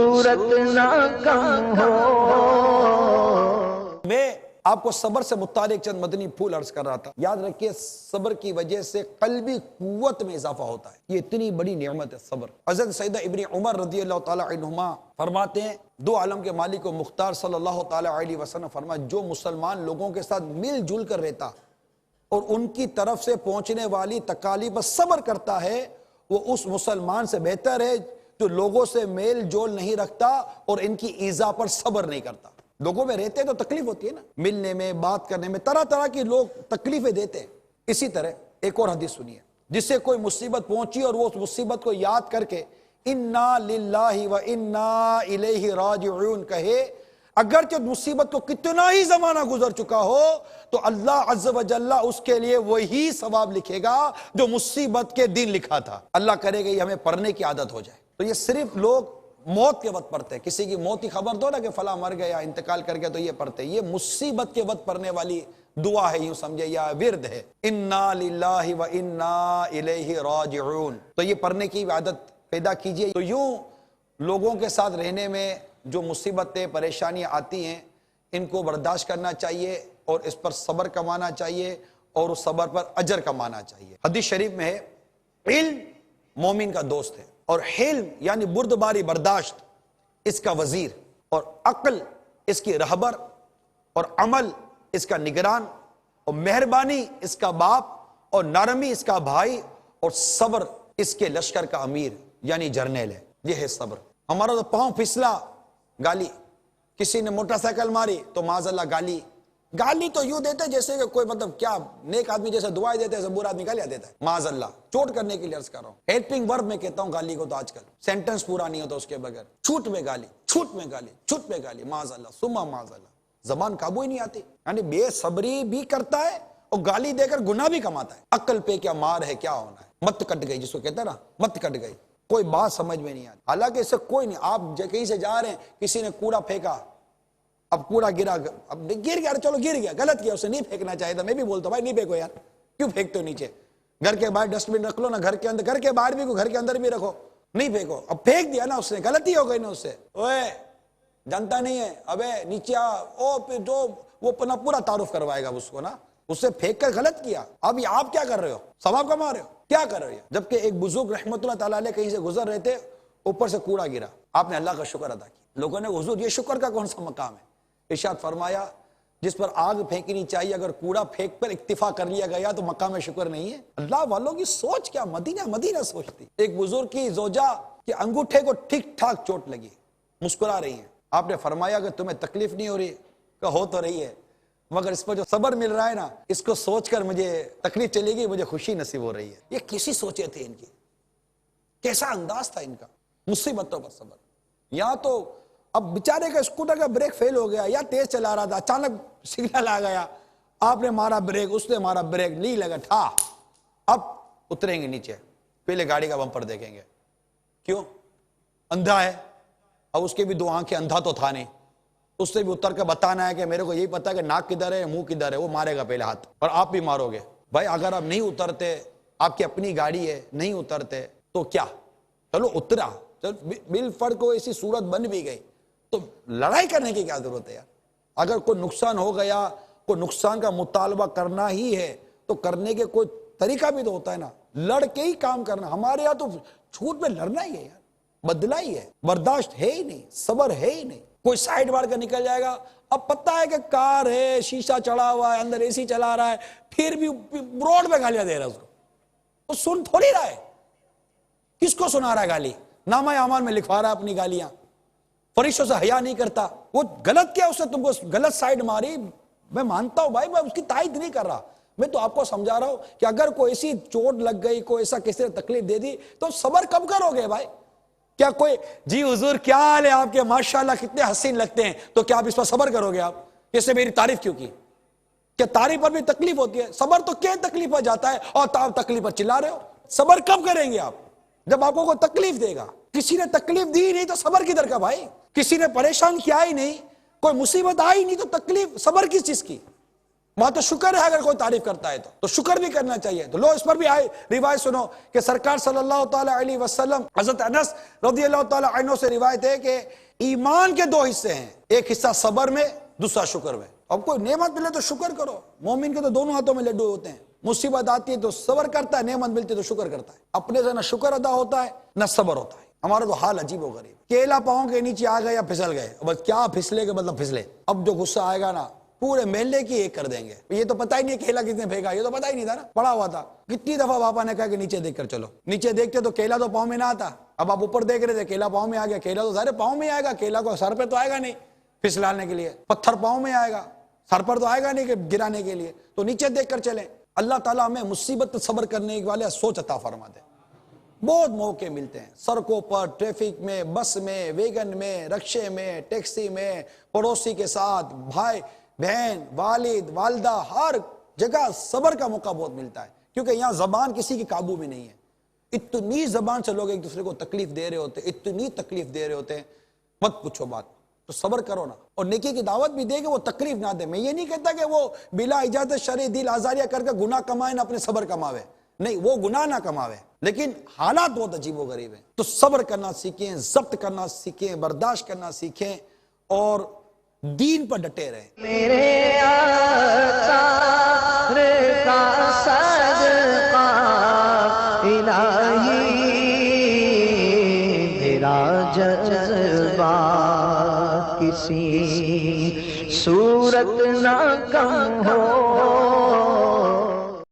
صورت نہ کم ہو۔ میں آپ کو صبر سے متعلق چند مدنی پھول عرض کر رہا تھا۔ یاد رکھیے صبر کی وجہ سے قلبی قوت میں اضافہ ہوتا ہے، یہ اتنی بڑی نعمت ہے صبر۔ حضرت سیدہ ابن عمر رضی اللہ تعالی عنہما فرماتے ہیں، دو عالم کے مالک و مختار صلی اللہ تعالی علیہ وسلم فرمایا، جو مسلمان لوگوں کے ساتھ مل جل کر رہتا اور ان کی طرف سے پہنچنے والی تکالیف پر صبر کرتا ہے، وہ اس مسلمان سے بہتر ہے جو لوگوں سے میل جول نہیں رکھتا اور ان کی ایذا پر صبر نہیں کرتا۔ لوگوں میں رہتے تو تکلیف ہوتی ہے نا، ملنے میں، بات کرنے میں، طرح طرح کی لوگ تکلیفیں دیتے ہیں۔ اسی طرح ایک اور حدیث سنیے، جس سے کوئی مصیبت پہنچی اور وہ اس مصیبت کو یاد کر کے انا للہ و انا الیہ راجعون کہے، اگرچہ مصیبت کو کتنا ہی زمانہ گزر چکا ہو تو اللہ عز و جل اس کے لیے وہی ثواب لکھے گا جو مصیبت کے دن لکھا تھا۔ اللہ کرے گا یہ ہمیں پڑھنے کی عادت ہو جائے۔ تو یہ صرف لوگ موت کے وقت پڑھتے ہیں، کسی کی موت کی خبر دو نا کہ فلاں مر گیا، انتقال کر گیا، تو یہ پڑھتے ہیں۔ یہ مصیبت کے وقت پڑھنے والی دعا ہے، یوں سمجھے، یا ورد ہے، انا للہ و انا الیہ راجعون۔ تو یہ پڑھنے کی عادت پیدا کیجئے۔ تو یوں لوگوں کے ساتھ رہنے میں جو مصیبتیں، پریشانیاں آتی ہیں، ان کو برداشت کرنا چاہیے اور اس پر صبر کمانا چاہیے اور اس صبر پر اجر کمانا چاہیے۔ حدیث شریف میں ہے، علم مومن کا دوست ہے، اور حلم یعنی بردباری، برداشت، اس کا وزیر، اور عقل اس کی رہبر، اور عمل اس کا نگران، اور مہربانی اس کا باپ، اور نرمی اس کا بھائی، اور صبر اس کے لشکر کا امیر یعنی جرنیل ہے۔ یہ ہے صبر۔ ہمارا تو پاؤں پھسلا، گالی، کسی نے موٹر سائیکل ماری تو معاذ اللہ گالی۔ گالی تو یوں دیتے جیسے کہ کوئی مطلب کیا، نیک آدمی جیسے دعائیں دیتے ہیں، برا آدمی گالیاں دیتا ہے، معاذ اللہ، چوٹ کرنے کے لیے عرض کر رہا ہوں۔ ہیلپنگ ورب میں کہتا ہوں گالی کو، تو آج کل سینٹنس پورا نہیں ہوتا اس کے بغیر، چھوٹ میں گالی، چھوٹ میں گالی، چھوٹ میں گالی، معاذ اللہ ثم معاذ اللہ، زبان قابو ہی نہیں آتی۔ یعنی بے صبری بھی کرتا ہے اور گالی دے کر گناہ بھی کماتا ہے۔ عقل پہ کیا مار ہے، کیا ہونا ہے، مت کٹ گئی، جس کو کہتا ہے نا، مت کٹ گئی، کوئی بات سمجھ میں نہیں آتی۔ حالانکہ اس سے کوئی نہیں، آپ کہیں سے جا رہے ہیں، کسی نے کوڑا پھینکا، اب کوڑا گرا، اب گر گیا، چلو گر گیا، غلط کیا، اسے نہیں پھینکنا چاہیے تھا۔ میں بھی بولتا ہوں بھائی نہیں پھینکو یار، کیوں پھینکتے ہو نیچے؟ گھر کے باہر ڈسٹ بن رکھ لو نا، گھر کے اندر، گھر کے باہر بھی، گھر کے اندر بھی رکھو، نہیں پھینکو۔ اب پھینک دیا نا اس نے، غلطی ہو گئی نا اس سے، اوے جانتا نہیں ہے، ابے نیچے آ، او پھر جو وہ اپنا پورا تعارف کروائے گا اس کو نا، اس سے پھینک کر غلط کیا۔ اب یہ آپ کیا کر رہے ہو؟ ثواب کما رہے ہو، کیا کر رہے ہو؟ جبکہ ایک بزرگ رحمت اللہ تعالیٰ علیہ کہیں سے گزر رہے تھے، اوپر سے کوڑا گرا، آپ نے اللہ کا شکر ادا کیا۔ لوگوں نے حضور یہ شکر کا کون سا مقام ہے؟ ارشاد فرمایا، جس پر آگ پھینکنی چاہیے، اگر کوڑا پھینک پر اکتفا کر لیا گیا تو مقام شکر نہیں ہے۔ اللہ والوں کی سوچ کیا، مدینہ سوچتی۔ ایک بزرگ کی زوجہ کے انگوٹھے کو ٹھیک ٹھاک چوٹ لگی، مسکرا رہی ہیں۔ آپ نے فرمایا کہ تمہیں تکلیف نہیں ہو رہی؟ کہ ہو تو رہی ہے، مگر اس پر جو صبر مل رہا ہے نا، اس کو سوچ کر مجھے تکلیف چلے گی، مجھے خوشی نصیب ہو رہی ہے۔ یہ کیسی سوچیں تھے ان کی، کیسا انداز تھا ان کا، مصیبتوں پر صبر۔ یہاں تو اب بیچارے کا اسکوٹر کا بریک فیل ہو گیا، یا تیز چلا رہا تھا، اچانک سگنل آ گیا، آپ نے مارا بریک، اس نے مارا بریک، نہیں لگا، ٹھا، اب اتریں گے نیچے، پہلے گاڑی کا بمپر دیکھیں گے، کیوں؟ اندھا ہے، اب اس کے بھی دو آنکھیں، اندھا تو تھا نہیں، اس سے بھی اتر کے بتانا ہے کہ میرے کو یہی پتا ہے کہ ناک کدھر ہے، منہ کدھر ہے، وہ مارے گا پہلے ہاتھ، اور آپ بھی مارو گے۔ بھائی اگر آپ نہیں اترتے، آپ کی اپنی گاڑی ہے، نہیں اترتے تو کیا؟ چلو اترا، بل فرق کو ایسی صورت بن بھی گئی تو لڑائی کرنے کی کیا ضرورت ہے یار؟ اگر کوئی نقصان ہو گیا، کوئی نقصان کا مطالبہ کرنا ہی ہے تو کرنے کے کوئی طریقہ بھی تو ہوتا ہے نا، لڑ کے ہی کام کرنا۔ ہمارے یہاں تو جھوٹ میں لڑنا ہی ہے یار، بدلہ ہی ہے، برداشت ہے ہی نہیں، صبر ہے ہی نہیں۔ کوئی سائیڈ مار کر نکل جائے گا، اب پتہ ہے کہ کار ہے، شیشہ چڑھا ہوا ہے، اندر اے سی چلا رہا ہے، پھر بھی روڈ پہ گالیاں دے رہا ہے اس کو، وہ سن تھوڑی رہا ہے، کس کو سنا رہا ہے گالی؟ نامہ اعمال میں لکھوا رہا ہے اپنی گالیاں، فرشتوں سے حیا نہیں کرتا۔ وہ غلط کیا، اس نے تم کو غلط سائیڈ ماری، میں مانتا ہوں بھائی، میں اس کی تائید نہیں کر رہا، میں تو آپ کو سمجھا رہا ہوں کہ اگر کوئی ایسی چوٹ لگ گئی، کوئی ایسا کسی نے تکلیف دے دی تو صبر کب کرو گے بھائی؟ کیا کوئی جی حضور کیا حال ہے آپ کے، ماشاءاللہ کتنے حسین لگتے ہیں، تو کیا آپ اس پر صبر کرو گے؟ آپ اس نے میری تعریف کیوں کی؟ کہ تعریف پر بھی تکلیف ہوتی ہے، صبر تو کیا تکلیف ہو جاتا ہے، اور آپ تکلیف پر چلا رہے ہو۔ صبر کب کریں گے آپ؟ جب آپ کو کوئی تکلیف دے گا۔ کسی نے تکلیف دی نہیں تو صبر کدھر کا بھائی؟ کسی نے پریشان کیا ہی نہیں، کوئی مصیبت آئی نہیں تو تکلیف، صبر کس چیز کی؟ وہاں تو شکر ہے اگر کوئی تعریف کرتا ہے تو شکر بھی کرنا چاہیے. تو لو اس پر بھی آئے روایت سنو کہ سرکار صلی اللہ تعالی علیہ وسلم حضرت انس رضی اللہ تعالی عنہ سے روایت ہے کہ ایمان کے دو حصے ہیں، ایک حصہ صبر میں، دوسرا شکر میں. اب کوئی نعمت ملے تو شکر کرو. مومن کے تو دونوں ہاتھوں میں لڈو ہوتے ہیں. مصیبت آتی ہے تو صبر کرتا ہے، نعمت ملتی ہے تو شکر کرتا ہے. اپنے سے نہ شکر ادا ہوتا ہے نہ صبر ہوتا ہے. ہمارا تو حال عجیب و غریب. کیلا پاؤں کے نیچے آ گئے یا پھسل گئے، بس کیا پھسلے کے مطلب پھسلے. اب جو غصہ آئے گا نا پورے محلے کی ایک کر دیں گے. یہ تو پتہ ہی نہیں کیلا کس نے پھینکا، یہ تو پتہ ہی نہیں تھا نا، پڑا ہوا تھا. کتنی دفعہ باپا نے کہا کہ نیچے دیکھ کر چلو. نیچے دیکھتے تو کیلا تو پاؤں میں نہ آتا. اب آپ اوپر دیکھ رہے تھے کیلا پاؤں میں آ گیا. کیلا تو سارے پاؤں میں آئے گا، کیلا کو سر پہ تو آئے گا نہیں پھسلانے کے لیے. پتھر پاؤں میں آئے گا، سر پر تو آئے گا نہیں کہ گرانے کے لیے. تو نیچے دیکھ کر چلیں. اللہ تعالیٰ ہمیں مصیبت صبر کرنے والے سوچ عطا فرما دے. بہت موقع ملتے ہیں سڑکوں پر، ٹریفک میں، بس میں، ویگن میں، رکشے میں، ٹیکسی میں، پڑوسی کے ساتھ، بھائی بہن، والد والدہ، ہر جگہ صبر کا موقع بہت ملتا ہے. کیونکہ یہاں زبان کسی کے قابو میں نہیں ہے. اتنی زبان سے لوگ ایک دوسرے کو تکلیف دے رہے ہوتے، اتنی تکلیف دے رہے ہوتے ہیں مت پوچھو بات. تو صبر کرو نا، اور نیکی کی دعوت بھی دے کہ وہ تکلیف نہ دے. میں یہ نہیں کہتا کہ وہ بلا اجازت شرعی دل آزاریاں کر کے گناہ کمائے نہ اپنے صبر کماوے، نہیں، وہ گناہ نہ کماوے، لیکن حالات بہت عجیب و غریب ہیں. تو صبر کرنا سیکھیں، ضبط کرنا سیکھیں، برداشت کرنا سیکھیں اور دین پر ڈٹے رہیں. میرے آثار کا صدقہ الہی، میرا جذبہ کسی صورت نہ کم ہو.